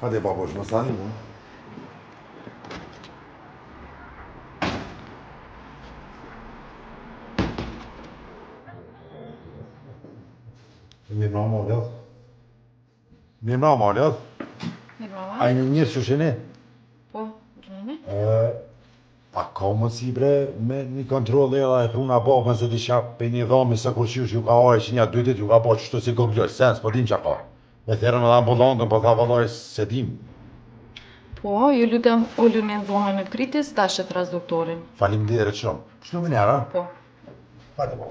Hadi baboş, masani bu. Mirë mama, Lodh. Mirë mama, Lodh. Mirë mama. A i në njërë që shene? Po, gjene? Pa ka mësi bre, me një kontrol edhe e pruna babën se di qa pe një dhami se kur qysh ju ka ojë që një dy dit ju ka po qështu si goglër, sens, po dim qa ka. Me therën edhe ambulantën, po tha vallaj se dim. Po, ju lutem ullu në dhomën e kritis, ta shet ras doktorin. Faleminderit shumë. Shtu më njerë, a? Po. Hajde po.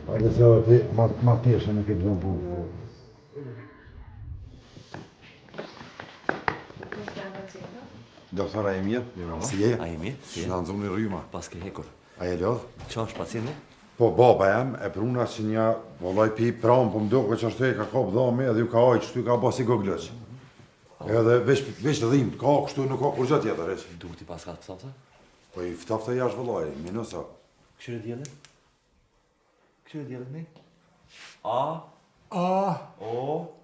Hajde se ti ma teshe në këtë dhëmë punë. Doktora e mirë, si je? A je mirë? Si je? Në nëzëm një rryma. Pas ke hekur. A je Lodh? Qa është pacienti? Po baba jam, e pruna që një vëllaj pi pramë, po më duke që ashtu e ka kap dhami edhe ju ka ojë qështu ka ba si goglëq. Edhe veç të dhimë, ka kështu nuk ka kur gjatë tjetër eq. Duhet i pas ka të pësafta? Po i ftafta jash vëllaj, minusa. Këshyre djeli? Këshyre djeli me? A? O?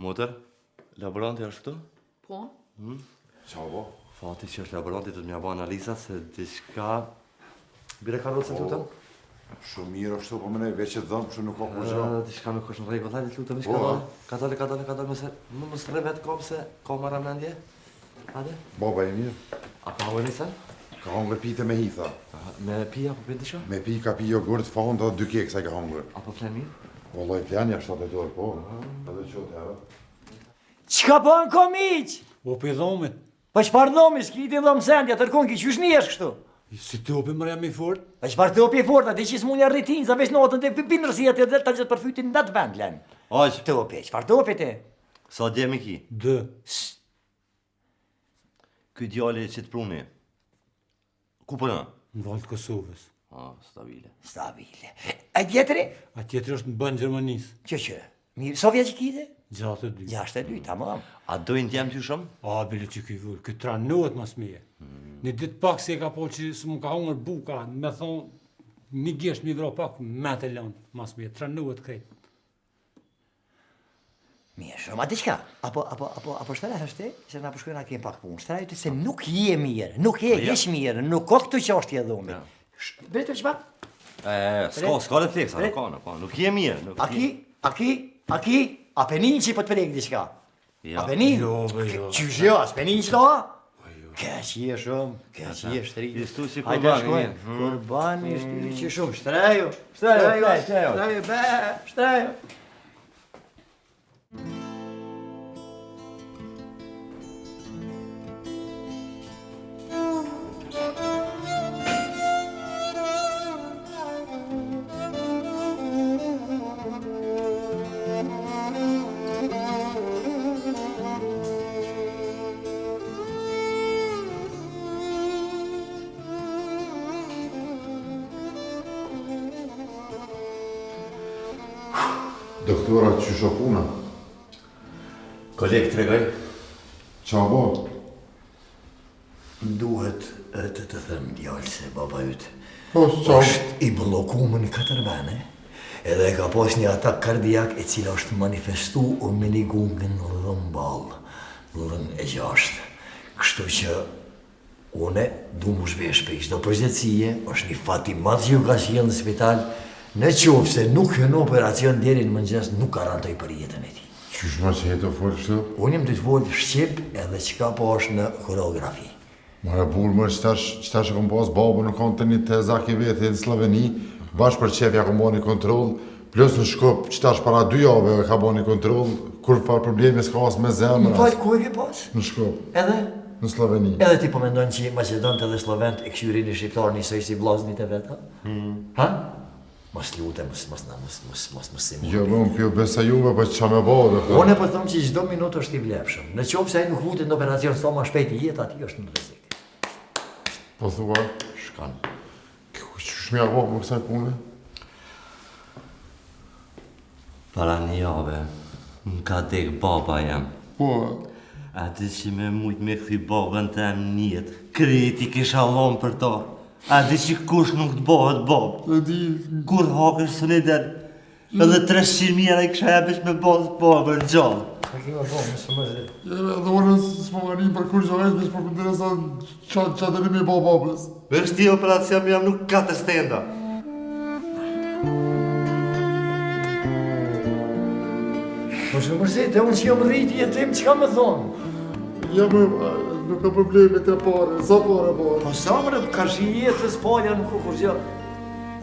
Motër, laboranti është këtu? Po? Qa bo? Fati që është laboranti të t'mja ba analiza se diçka... Bire ka rrëtë se të lutëm? Shumë mirë është po më nej, veç e dhëmë, që nuk ka kur gjatë. Diçka nuk është në regull, hajde të lutëm, ishka dole. Ka dole, mëse... Më mos rëvet kom se ka marra mendje. Hajde? Baba e mirë, A ka hojë nisën? ka hongër pite me hitha. Me pia, po për diçka? Me pi ka pi jogurt, fond dhe 2 keksa i ka hongër. Apo flen mirë? Vallaj planja 7 dorë, po. Edhe qote, ara. Qka po në komiq? O për dhomit, Pa qëpar dhomi, s'ki ti dhom sendja, tërkon ki qysh një kështu? si të opi mërja mi fort, Pa qëpar të opi e forta, ti që s'munja rritin, sa veç notën të pinërësia të dhe ta gjithë përfytin në datë vend, len. Aq, Të opi, qëpar të opi ti? sa djemi ki? dë, Ky djali që të pruni. Ku përna? në valë të Kosovës. Stabile. Stabile. A tjetëri? A tjetër është në bënë Gjermanisë, Që? Mirë, Sofja që kite? 62. 62, tamam. A dojnë t'jem t'ju shumë? A, bile që këj vërë, këtë tranohet mas meje. Një ditë pak se e ka po që së më ka hongër buka, me thonë, një gjesht mi vro pak, me të lanë mas meje, tranohet krejt. Mirë, shumë, a diqka? Apo shtrajt është ti? Se na përshkojnë a kemë pak punë. Shtrajt se nuk je mirë, nuk je hish mirë, nuk ka këtu që është je dhumi. Bërë të qëpa? S'ka dhe fleksa, nuk je mirë. Aki, apenin që i po të prejkë diqka. Ja. Apenin? Jo, be, jo. Qysh jo, apenin që do? Keq je shumë, keq je shtri. I stu si Hajde kurbani, shkojnë, një. kurbani shtri që shumë, shtraju, shtraju. Doktora, që shopuna? Kolegë të regoj. Qa bo? Duhet të thëmë djallë se baba jytë Po, qa? është i blokumë në 4 vene, edhe ka pos një atak kardiak e cila është manifestu me një gungën në dhën e 6. Kështu që une du mu shvesh për çdo përgjëtësie, është një fati madhë që ju ka qenë në spital, në qovë se nuk hënë operacion deri në mëngjes, nuk garantoj për jetën e ti. Qysh ma që jeto folë kështu? Unë jem të të folë Shqip edhe qka po është në koreografi. Mare burë mërë, qëta që kom pas babë në kontë një të zaki vete në Sloveni, bashkë për qefja kom bo një kontrol, plus në Shkup, qëta që para 2 jave ka bo një kontrol, kur farë problemi s'ka asë me zemër. Më falë, ku e ke pas? Në Shkup, Edhe? në Sloveni. Edhe ti po mendon që Macedonët edhe Slovent e këshyrin e shqiptar njësoj si blaznit e vetë, ha? Mos lute, mos simu. Jo, më kjo besa juve, pa që qa me bo, dhe këtë. Unë e po thëmë që çdo minutë është i vlepshëm. Në qoftë se ai nuk vutet në operacion sa më shpejt jetë, ati është në rrezik. Po thua, Shkan. qysh mja bo për kësaj pune? Para një jave, më ka dek baba jam. Po, A di që me mujt me këthi babën të em njetë, kreti kisha lom për ta. A di që kush nuk të bëhet babë. e di, Kur hakesh së një del, Edhe 300.000 e kësha japesh me babër gjallë. A kima po, më së mëzë. Dhe unë s'po më një për kur gjojsh, me s'po këndiresa qa të një me babës. Vesh ti operacion jam nuk ka të stenda. Po shumë mërzit, unë që jam rriti jetim, që ka me thonë? Nuk ka probleme të pare, sa pare pare. Po sa mërë, ka shi jetës palja nuk o kur gjë.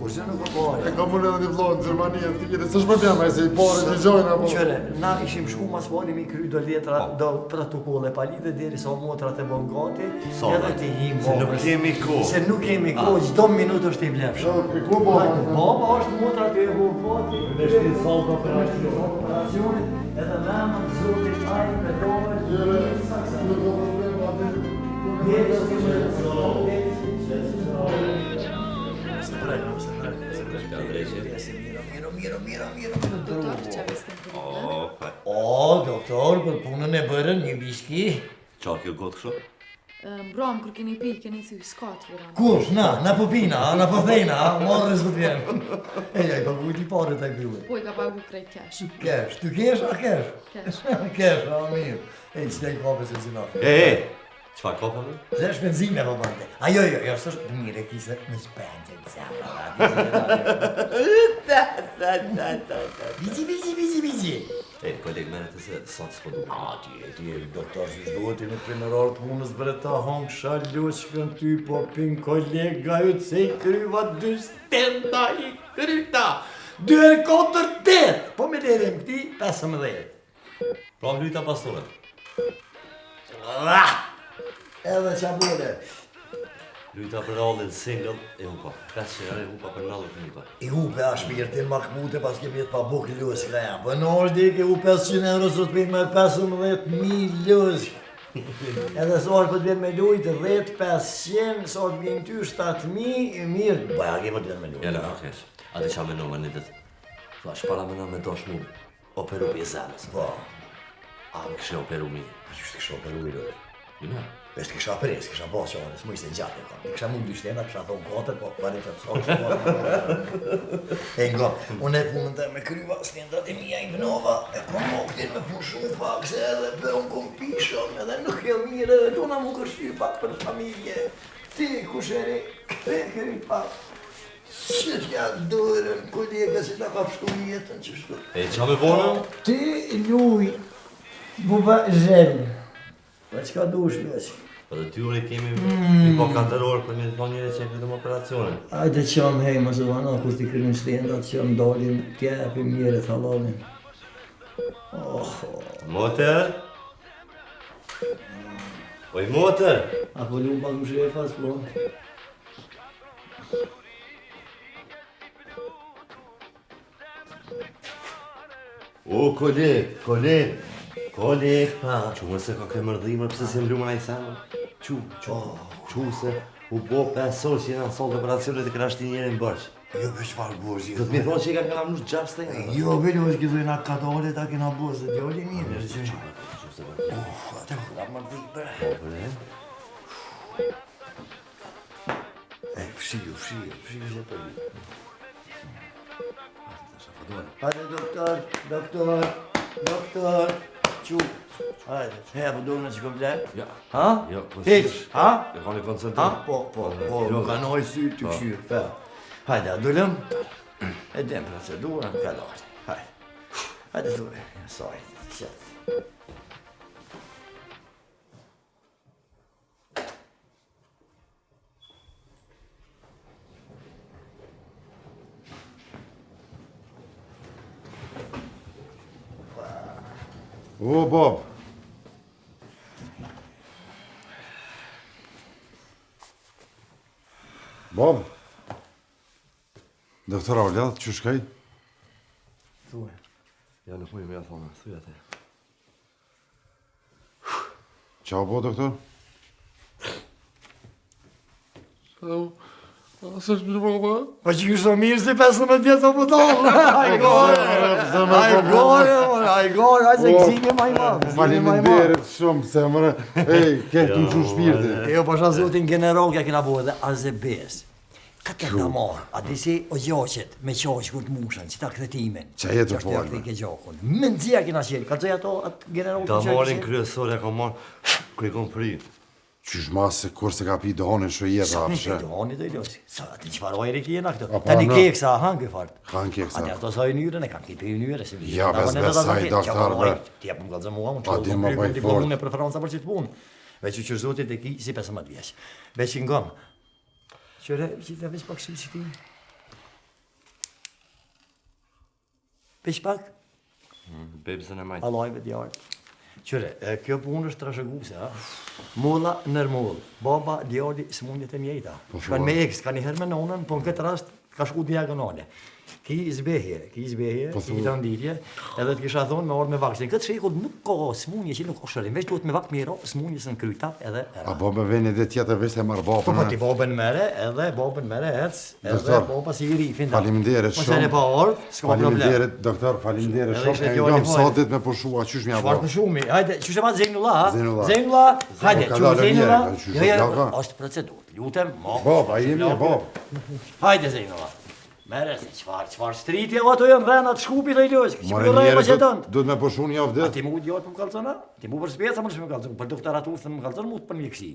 Kur gjë nuk o E palja. ka mërë edhe një vlojnë në Gjermani, e t'i s'është probleme, se i pare t'i gjojnë apo. Qëre, na ishim shku mas pali mi kry do letra, do protokolle palide deri sa motrat e bon gati, edhe t'i him Se nuk kemi kohë. Se nuk kemi kohë, gjdo minutë është i blefshë. E ku baba? Baba është motrat e bon gati, Me shtin saldo operacion. operacionit, edhe memën zotit ajnë me dove, saksa. Nuk ka probleme, atë. Deri s'ke me Doktor, që avestin problem? O, doktor, për punën e bërën një biski. Qa kjo gotë kështu? Mbram, kur keni pi, keni thy, s'ka të vëran. Kush, na po pina, na po thejna, marrë s'do t'vjen. Ja, i pagu t'i pare t'a kryve. Po i ka pagu krejt cash. Kesh, tu kesh, a kesh? Cash. Kesh, a mirë. E, që t'e i kape se zina. Qfa kopa me? Dhe shpenzime po bante. A jo, s'është mire kise me shpenzit Bizi. Koleg mene të se sot s'po du. Ti, doktor, si shduhet i në primerar punës bre ta hongë shalos shkën ty, po pin kolega ju të se i kryva 2 stenda i kryta. 2, 4, 8, po me lere më këti 15. Pra lyta pastore. Edhe qa bole. Lyta për allin single e hupa. 500 euro e hupa për 90.000. I hupe a shpirtin Mahmute pas kemi jetë pa buk lus ka jam. Për në është dik e hu 500 euro sot për me 15.000 lus. Edhe sot për të vjen me lujtë 10, 500, sot vjen ty 7.000, i mirë. Baja ke për të vjen me lujtë. Jela, kesh. Ate qa menova një dit. Tha, shpara menon me dosh mu operu pjesenës. Po, A më kështë operu mi. a që shtë kësha operu i lujtë. Juna. Vesh të kisha pres, kisha bo qone, s'mu ishte gjatë e kam. I kisha mund 2 shtena, kisha thonë kote, po pari që të sotë. E nga, unë e punën të me kryva, stendat e mija i vnova, e kom moktin me punë shumë pak, se edhe për unë kom pishon, edhe nuk e mire, edhe tuna mu kërshty pak për familje. Ti, kusheri, kry pak. Që t'ja dërën, kolega si ta ka pështu jetën që shtu. E qa me bone? Ti, luj, buba zhelë. Pa qka dush nësi? Po dhe ty ure kemi i po 4 orë për me të thonë njëre që e këtëm operacionin. Ajde qëm hej, më zëvana, kur t'i kërën shtendat, qëm dalin, t'jepim njëre thalanin. Moter? Oj, moter! Apo lu pak më shefas, po? O, koleg, pa. Qu më se ka ke mërdhimër, pëse si më lumën a i semë? Qu se u bo 5 orë që jena në solë të operacionit e këna shti njëri në bërsh. Jo, për çfarë bërzi? Do të mi thonë që i ka këna mnush 6 stejnë. Jo, për jo, është këtu i nga kadole, ta kena bërzi, dhe djoli mirë, është që... Atë ku da më dhij, bre. E, fshiju që për një. Hajde, doktor, qu. Hajde, po do në që kom ble? Ja. Ha? Jo, po Hiq, ha? E ka një Ha? koncentrim. Po, më kanoj sy të këshyrë, fe. Hajde, a dullëm? E dem procedurën, ka dojtë. Hajde. Hajde, dullë, sajtë, qëtë. O, Bob. Bob. Doktor Avljad, që shkaj? Thuaj. Ja, nuk më i me a thonë, thuj atë. Qa bo, doktor? Së është mirë baba? Po që kështë mirë si 15 vjetë o pëtohë. Aj gore, aj se këzime maj madhë. Faleminderit shumë, se mërë. Ej, ke të më shumë shpirti. Jo, pasha zotin general kja kena bo edhe Azebes. Këtë në marë, a disi o gjaqet me qaqë kur të mushën, që ta këthetimin. Qa jetë të folme? Qashtë të ke gjakun. Më nëzija kina qenë, ka të zëja ato atë general Ta marin kryesore, ka marrë, kërë kom fri. Qysh masë kur se ka pi dohonin që jetë Sa apëshe. një dohoni të ilosi. Sa të qëfar ojri kjena këto. Apo, Ta një në. keksa, hanë këfart. Hanë keksa. Ati ato sa i njërën e kam kipi i njërë. Ja, besaj, doktor, be. Ti jep më kalëzë mua, Pa, di më bëj fort. Unë e preferanca për që të punë. Veç që zotit e ki si 15 vjeç. Veç i ngam. Qëre, që të veç pak që ti. Veç pak, Bebëzën e majtë. Allajve djarë. Qëre, kjo punë është trashëguse, ha? Mulla nërmull, baba djarë smunjet e mjejta. Shkan me eks, ka një herë me nonën, po në këtë rast ka shku diagonale. Ki zbehje, ki të nditje, edhe të kisha thonë me orë me vaksin. Këtë shekull nuk ka smunje që nuk ka shërim, veç duhet me vak miro, smunjes në kryta edhe era. A bobe veni dhe tjetër veç të marrë Po babën. ti babën mere, edhe babën mere ec, edhe Doktor, baba si i rifin. faleminderit Mos shumë. e pa orë, s'ka problem. Faleminderit, doktor, faleminderit Edhe shumë. ishte E djali ngam fort. sotit me pushua, qysh mja Çfarë bo? të shumë? Hajde, çu se ma Zejnullah, ha? Zejnullah. Zejnullah, hajde, Ka çu dalë Zejnullah. mirë, qysh Jo, jo, plaka? është procedurë. Lutem, mo. Bob, a jemi e bob. Hajde Zejnullah. Mere, çfarë stritje ato janë rrenat shkupi dhe i lojës. Që More më rrejë më që njerë, dëndë. duhet me pushu një A avdet. ti mu djatë më kalzona? Ti mu për speca më nëshme më kalzona, për doktoraturë thënë më kalzona, mu të për mjekësi.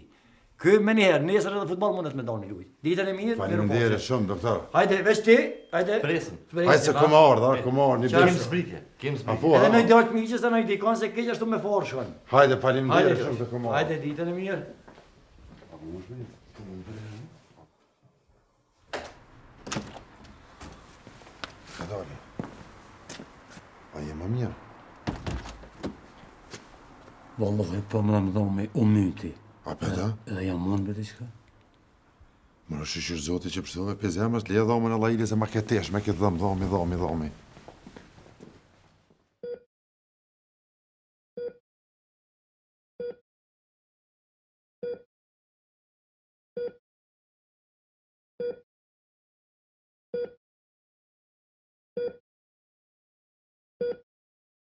Kë me njëherë, nesër edhe futbol mundet me doni lujt. Ditën e mirë, Faleminderit shumë, doktor. Hajde, veç ti, hajde. Presim. Hajde se këmë ardha, këmë ardhë një Kem besë. zbritje, kem zbritje. Apo, Edhe ha? në djatë miqës dhe në i dikon se keq ashtu me forë shkon. Hajde, Hajde, faleminderit shumë të këmë ardhë. hajde, ditën e mirë. Ka dali. A jem më mirë. Wallahi, po më në dhome o myti. A pëta? Edhe jam mund për të shka. Më në shishir zoti që përsove për zemës, le dhomën e lajile se ma ketesh, me këtë dhëmë, dhomi.